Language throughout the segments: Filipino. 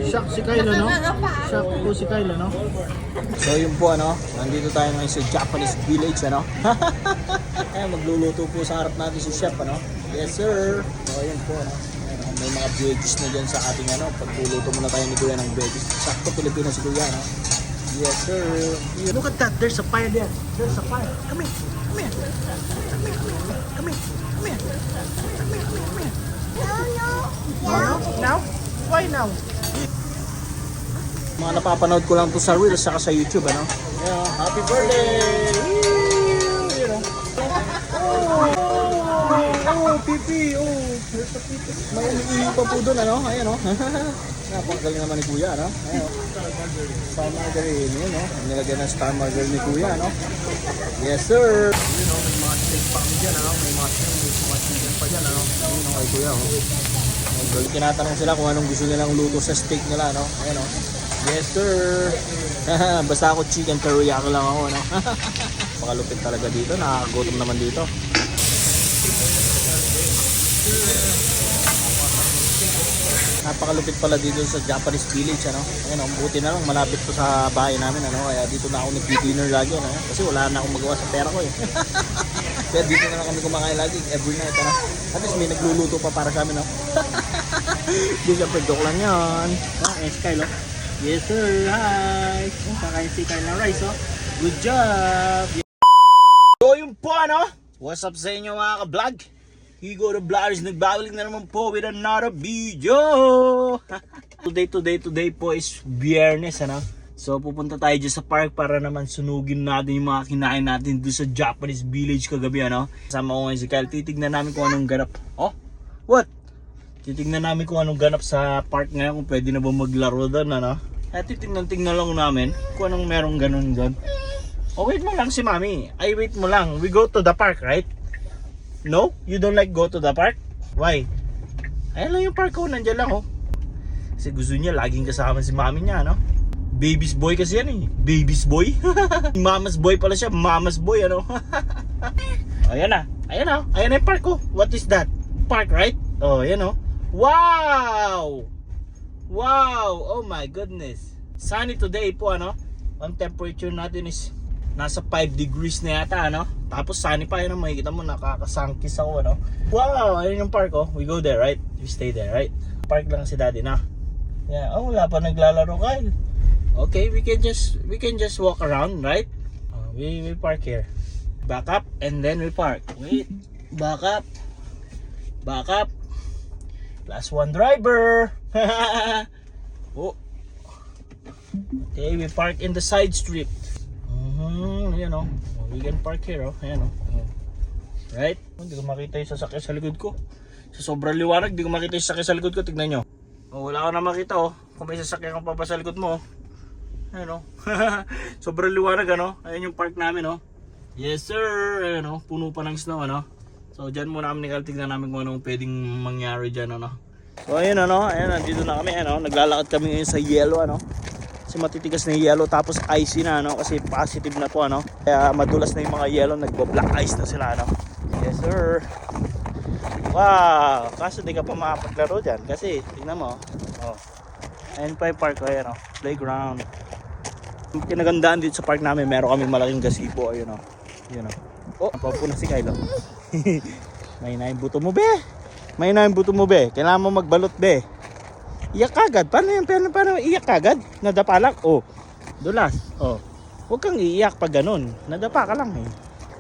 Shock si Kyle, no? Shock po si Kyle, no? So yun po, ano, nandito tayo ngayon sa Japanese village, ano? Ayan, magluluto po sa harap natin si chef, ano? Yes, sir! So yun po, ano? Ayan, may mga veggies na dyan sa ating, ano, pagluluto muna tayo ni Kuya ng veggies. Sakto Pilipino si Kuya, no? Yes, sir! Look at that, there's a fire there. There's a fire. Come here, come here. Come here, come here, come here. Come here, come here, come here. No? Now? Why now? Mga napapanood ko lang to sa Reels saka sa YouTube, ano? Yeah, happy birthday! You know. Oh, pipi! Oh, there's a pipi. May umiihi pa po doon, ano? Ayan, oh. Napakagaling naman ni Kuya, ano? Ayan, oh. Star margarine, yun, oh. Nilagyan ng star margarine ni Kuya, ano? Yes, sir! You know, may mga steak pa kami dyan, ano? May mga steak, may mga chicken pa dyan, ano? Yun, oh, kay Kuya, oh. Tinatanong sila kung anong gusto nilang luto sa steak nila, no? Ayan, oh. Yes, sir. Basta ako chicken teriyaki lang ako, no? Pakalupit talaga dito. Nakakagutom naman dito. Napakalupit pala dito sa Japanese village, ano? Ayan, oh. Buti na lang malapit po sa bahay namin, ano? Kaya dito na ako nag-dinner lagi, no? Kasi wala na akong magawa sa pera ko, eh. Kaya dito na lang kami kumakain lagi every night, ano? At least may nagluluto pa para sa amin, no? Di siyempre joke lang yan. Oh, si Kyle, oh. Yes, sir. Hi. Oh, kakain si Kyle ng rice, oh. Good job. So, yun po, ano? What's up sa inyo, mga ka-vlog? Higo the Vloggers, nagbabalik na naman po with another video. Today po is Biyernes, ano? So pupunta tayo dyan sa park para naman sunugin natin yung mga kinain natin doon sa Japanese village kagabi, ano? Kasama ko ngayon si Kyle, titignan namin kung anong ganap. Oh, what? Titignan namin kung anong ganap sa park ngayon, kung pwede na ba maglaro doon, ano? Titignan lang namin kung anong merong ganun doon. Oh, wait mo lang si Mami. Ay, wait mo lang. We go to the park, right? No? You don't like go to the park? Why? Ayan lang yung park ko, nandiyan lang, oh. Kasi gusto niya laging kasama si Mami niya, no? Baby's boy kasi yan, eh. Baby's boy. Mama's boy pala siya. Mama's boy, ano? Ayan na. Ayan na. Ayan na yung park ko. What is that? Park, right? Oh, ayan, oh. Wow! Wow! Oh my goodness. Sunny today po, ano? Ang temperature natin is nasa 5 degrees na yata, ano? Tapos sunny pa, yun, makikita mo, nakakasangkis ako, ano? Wow! Ayan yung park, oh. We go there, right? We stay there, right? Park lang si Daddy na. Yeah. Oh, wala pa naglalaro, Kyle. Okay, we can just walk around, right? We park here. Back up and then we park. Wait. Back up. Back up. Last one driver. Oh. Okay, we park in the side street. You know, we can park here, oh. Ayan, oh. Right? Hindi ko makita yung sasakyan sa likod ko. Sa sobrang liwanag, hindi ko makita yung sasakyan sa likod ko. Tignan nyo. Oh, wala ko na makita, oh. Kung may sasakyan kang pa sa likod mo, oh. Ayan, oh. Sobrang liwanag, ano? Ayan yung park namin, oh. Yes, sir. Ayan, oh. Puno pa ng snow, ano? So, dyan muna kami tignan namin kung anong pwedeng mangyari dyan, ano? So, ayun, ano? Ayan, nandito na kami, ano? Naglalakad kami ngayon sa yellow, ano? Kasi matitigas na yung yellow, tapos icy na, ano? Kasi positive na po, ano? Kaya madulas na yung mga yellow, nagbo-black ice na sila, ano? Yes, sir. Wow! Kaso di ka pa makapaglaro dyan. Kasi, tingnan mo, oh. Ayan pa yung park ko, ayan, oh. Playground. Yung kinagandaan dito sa park namin, meron kami malaking gazebo, ayun, oh. Ayun, oh. Oh, napapuna si Kylo. May na yung buto mo, be. May na yung buto mo, be. Kailangan mo magbalot, be. Iyak kagad. Paano yan? Paano iyak kagad? Nadapa lang. Oh. Dulas. Oh. Huwag kang iiyak pag ganun. Nadapa ka lang, eh.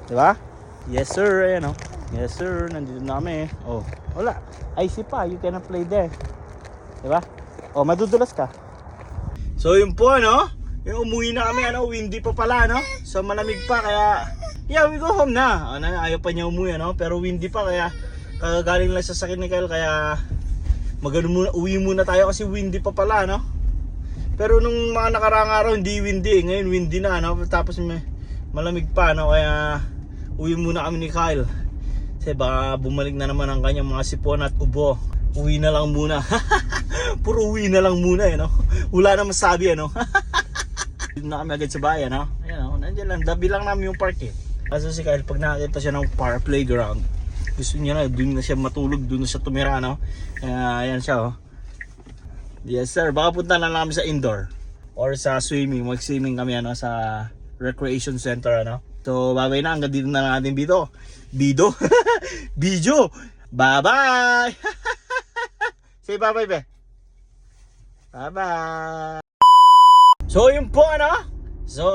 Diba? Yes, sir. Ayan, oh. Yes, sir. Nandito na kami. Oh. Wala. Icy pa. You cannot play there. Diba? Oh, madudulas ka. So, yun po, ano? Yung umuwi na kami, ano? Windy pa pala, no? So, malamig pa, kaya yeah, we go home na. Ano, ayaw pa niya umuwi, ano? Pero windy pa, kaya kagagaling lang sa sakit ni Kyle, kaya uwi muna tayo kasi windy pa pala, no? Pero nung mga nakaraang araw, hindi windy. Ngayon, windy na, no? Tapos malamig pa, no? Kaya uwi muna kami ni Kyle. Kasi baka bumalik na naman ang kanyang mga sipon at ubo. Uwi na lang muna. Puro uwi na lang muna, no? Wala na masabi, ano? Dito na kami agad sa bayan, no? Ayan, no? Nandiyan lang. Dabi lang namin yung park, eh. Kasi si Kyle, pag nakakita siya ng park playground, gusto niya na, doon na siya matulog, doon na siya tumira, no? Ayan siya, oh. Yes sir, baka punta na lang kami sa indoor or sa swimming. Mag-swimming kami ano sa recreation center ano. So babay na, hanggang dito na lang ating video. Video. Bye bye. Say bye bye be. Bye bye. So yun po ano. So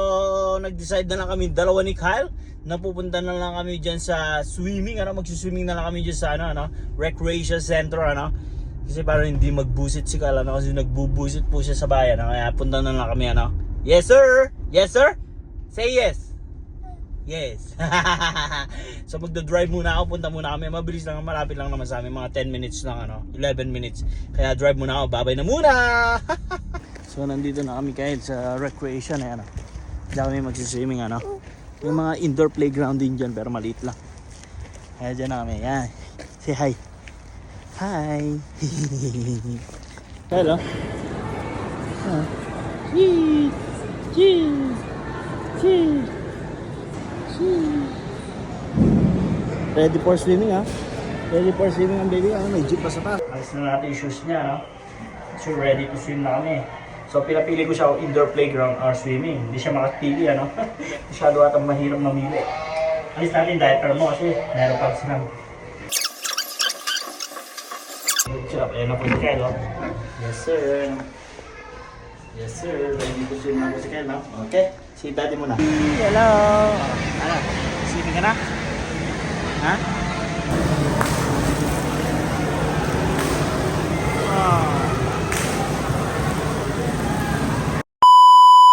nag-decide na lang kami dalawa ni Kyle na pupunta na lang kami diyan sa swimming ano, magsi-swimming na lang kami diyan sa ano recreation center ano. Kasi para hindi magbusit si Kyle ano, kasi nagbubusit po siya sa bayan ano? Kaya punta na lang kami ano. Yes sir. Yes sir. Say yes. Yes. So magda-drive muna ako, punta muna kami. Mabilis lang, malapit lang naman sa amin, mga 10 minutes lang ano, 11 minutes. Kaya drive muna ako, babay na muna. So nandito na kami kahit sa recreation eh ano. Diyan kami magsiswimming ano. May mga indoor playground din dyan pero maliit lang. Kaya dyan na kami, yan. Say hi. Hi. Hello. Cheese. Cheese. Cheese. Ready for swimming ha? Ready for swimming ang baby. May jeep pa sa taas. Alis na natin yung shoes niya no? So ready to swim na kami. So pinapili ko siya indoor playground or swimming. Hindi siya makapili ano. Masyado atang mahirap mamili. Alis natin diaper mo kasi meron pa silang. Good job. Ayan na po si Kyle oh. Yes sir. Yes sir. Ready to swim na po si Kyle no? Okay. Si daddy muna. Hello. Ano? Swimming ka na? Ha?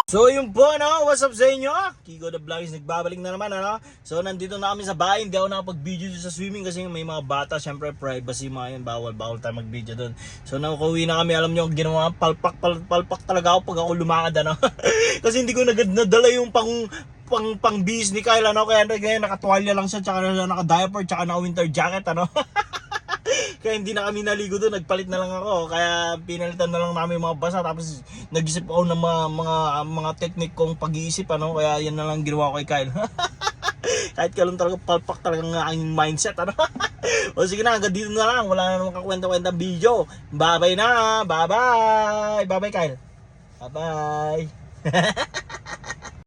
So yun po ano, what's up sa inyo? Kiko the Vlog is nagbabalik na naman ano. So nandito na kami sa bahay, hindi ako nakapag-video sa swimming kasi may mga bata, syempre privacy mga yun, bawal tayo mag-video doon. So nakauwi na kami, alam nyo, ginawa palpak talaga ako pag ako lumakad ano. Kasi hindi ko nadala yung pang bis ni Kyle ano, kaya nakatuwalya lang siya, tsaka naka-diaper, tsaka naka-winter jacket ano. Kaya hindi na kami naligo doon, nagpalit na lang ako. Kaya pinalitan na lang namin mga basa. Tapos nag-isip ako ng mga technique kong pag-iisip ano. Kaya yan na lang ginawa ko kay Kyle. Kahit kalon talaga, palpak talaga ng aking mindset ano. O sige na, hanggang dito na lang. Wala na naman kakwenta-kwenta video. Bye-bye na. Bye-bye. Bye-bye Kyle. Bye-bye.